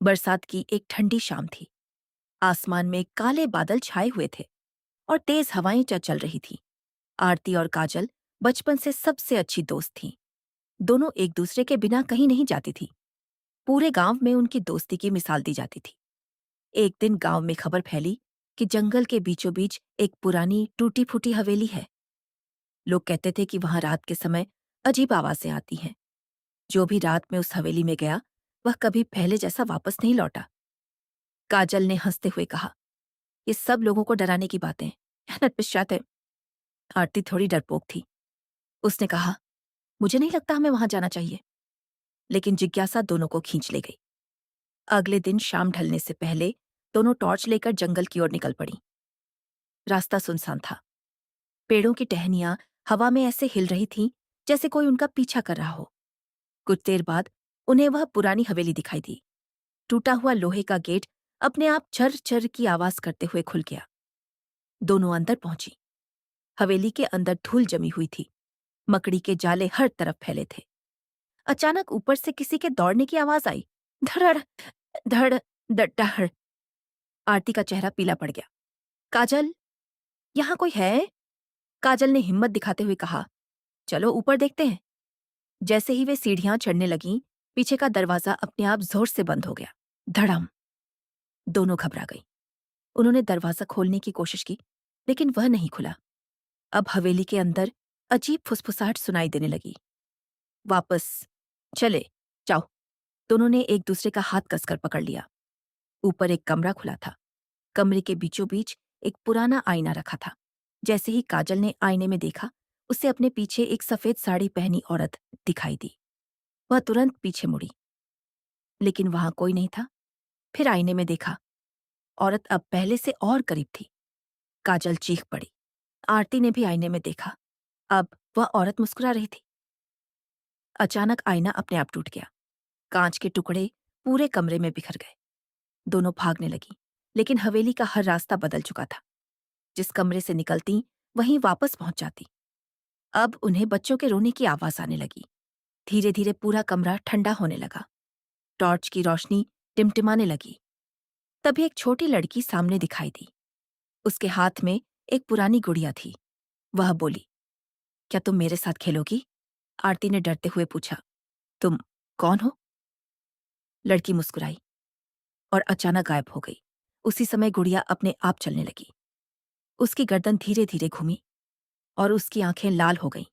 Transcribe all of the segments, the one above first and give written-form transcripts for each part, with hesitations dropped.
बरसात की एक ठंडी शाम थी। आसमान में काले बादल छाए हुए थे और तेज हवाएं चल रही थी। आरती और काजल बचपन से सबसे अच्छी दोस्त थीं। दोनों एक दूसरे के बिना कहीं नहीं जाती थी। पूरे गांव में उनकी दोस्ती की मिसाल दी जाती थी। एक दिन गांव में खबर फैली कि जंगल के बीचों बीच एक पुरानी टूटी फूटी हवेली है। लोग कहते थे कि वहां रात के समय अजीब आवाजें आती हैं। जो भी रात में उस हवेली में गया वह कभी पहले जैसा वापस नहीं लौटा। काजल ने हंसते हुए कहा, ये सब लोगों को डराने की बातें हैं, नटपिशात है। आरती थोड़ी डरपोक थी। उसने कहा, मुझे नहीं लगता हमें वहां जाना चाहिए। लेकिन जिज्ञासा दोनों को खींच ले गई। अगले दिन शाम ढलने से पहले दोनों टॉर्च लेकर जंगल की ओर निकल पड़ी। रास्ता सुनसान था। पेड़ों की टहनियां हवा में ऐसे हिल रही थीं जैसे कोई उनका पीछा कर रहा हो। कुछ देर बाद उन्हें वह पुरानी हवेली दिखाई दी। टूटा हुआ लोहे का गेट अपने आप चर चर की आवाज करते हुए खुल गया। दोनों अंदर पहुंची। हवेली के अंदर धूल जमी हुई थी। मकड़ी के जाले हर तरफ फैले थे। अचानक ऊपर से किसी के दौड़ने की आवाज आई। धड़ धड़ डर। आरती का चेहरा पीला पड़ गया। काजल, यहां कोई है? काजल ने हिम्मत दिखाते हुए कहा, चलो ऊपर देखते हैं। जैसे ही वे सीढ़ियां चढ़ने लगीं, पीछे का दरवाजा अपने आप जोर से बंद हो गया। धड़म। दोनों घबरा गई। उन्होंने दरवाजा खोलने की कोशिश की, लेकिन वह नहीं खुला। अब हवेली के अंदर अजीब फुसफुसाहट सुनाई देने लगी। वापस चले जाओ। दोनों ने एक दूसरे का हाथ कसकर पकड़ लिया। ऊपर एक कमरा खुला था। कमरे के बीचों बीच एक पुराना आईना रखा था। जैसे ही काजल ने आईने में देखा, उसे अपने पीछे एक सफेद साड़ी पहनी औरत दिखाई दी। वह तुरंत पीछे मुड़ी, लेकिन वहां कोई नहीं था। फिर आईने में देखा, औरत अब पहले से और करीब थी। काजल चीख पड़ी। आरती ने भी आईने में देखा। अब वह औरत मुस्कुरा रही थी। अचानक आईना अपने आप टूट गया। कांच के टुकड़े पूरे कमरे में बिखर गए। दोनों भागने लगी, लेकिन हवेली का हर रास्ता बदल चुका था। जिस कमरे से निकलती वहीं वापस पहुंच जाती। अब उन्हें बच्चों के रोने की आवाज आने लगी। धीरे धीरे पूरा कमरा ठंडा होने लगा। टॉर्च की रोशनी टिमटिमाने लगी। तभी एक छोटी लड़की सामने दिखाई दी। उसके हाथ में एक पुरानी गुड़िया थी। वह बोली, क्या तुम मेरे साथ खेलोगी? आरती ने डरते हुए पूछा, तुम कौन हो? लड़की मुस्कुराई और अचानक गायब हो गई। उसी समय गुड़िया अपने आप चलने लगी। उसकी गर्दन धीरे धीरे घूमी और उसकी आंखें लाल हो गईं।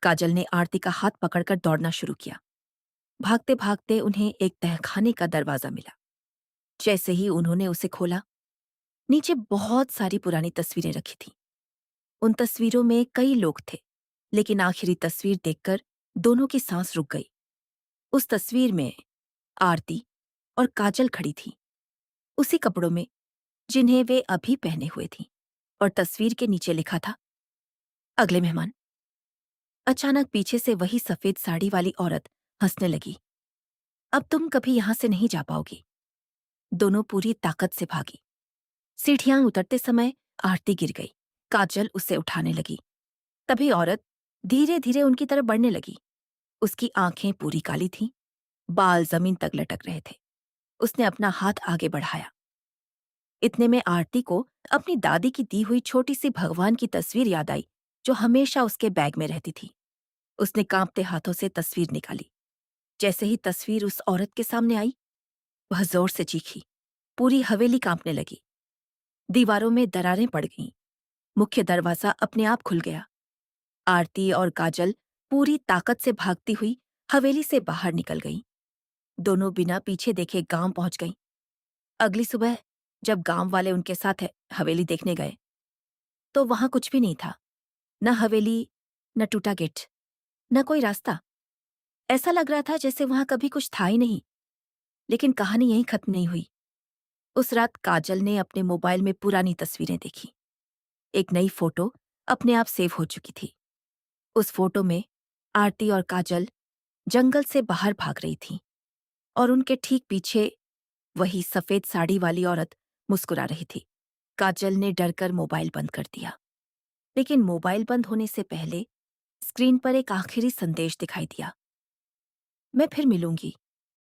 काजल ने आरती का हाथ पकड़कर दौड़ना शुरू किया। भागते भागते उन्हें एक तहखाने का दरवाजा मिला। जैसे ही उन्होंने उसे खोला, नीचे बहुत सारी पुरानी तस्वीरें रखी थीं। उन तस्वीरों में कई लोग थे, लेकिन आखिरी तस्वीर देखकर दोनों की सांस रुक गई। उस तस्वीर में आरती और काजल खड़ी थीं, उसी कपड़ों में जिन्हें वे अभी पहने हुए थीं, और तस्वीर के नीचे लिखा था, अगले मेहमान। अचानक पीछे से वही सफेद साड़ी वाली औरत हंसने लगी। अब तुम कभी यहां से नहीं जा पाओगी। दोनों पूरी ताकत से भागी। सीढ़ियां उतरते समय आरती गिर गई। काजल उसे उठाने लगी। तभी औरत धीरे धीरे उनकी तरफ बढ़ने लगी। उसकी आंखें पूरी काली थीं, बाल जमीन तक लटक रहे थे। उसने अपना हाथ आगे बढ़ाया। इतने में आरती को अपनी दादी की दी हुई छोटी सी भगवान की तस्वीर याद आई, जो हमेशा उसके बैग में रहती थी। उसने कांपते हाथों से तस्वीर निकाली। जैसे ही तस्वीर उस औरत के सामने आई, वह जोर से चीखी। पूरी हवेली कांपने लगी। दीवारों में दरारें पड़ गईं। मुख्य दरवाजा अपने आप खुल गया। आरती और काजल पूरी ताकत से भागती हुई हवेली से बाहर निकल गईं। दोनों बिना पीछे देखे गांव पहुंच गईं। अगली सुबह जब गांव वाले उनके साथ हवेली देखने गए, तो वहां कुछ भी नहीं था। न हवेली, न टूटा गेट, न कोई रास्ता। ऐसा लग रहा था जैसे वहां कभी कुछ था ही नहीं। लेकिन कहानी यहीं खत्म नहीं हुई। उस रात काजल ने अपने मोबाइल में पुरानी तस्वीरें देखी। एक नई फोटो अपने आप सेव हो चुकी थी। उस फोटो में आरती और काजल जंगल से बाहर भाग रही थीं, और उनके ठीक पीछे वही सफेद साड़ी वाली औरत मुस्कुरा रही थी। काजल ने डरकर मोबाइल बंद कर दिया, लेकिन मोबाइल बंद होने से पहले स्क्रीन पर एक आखिरी संदेश दिखाई दिया, मैं फिर मिलूंगी।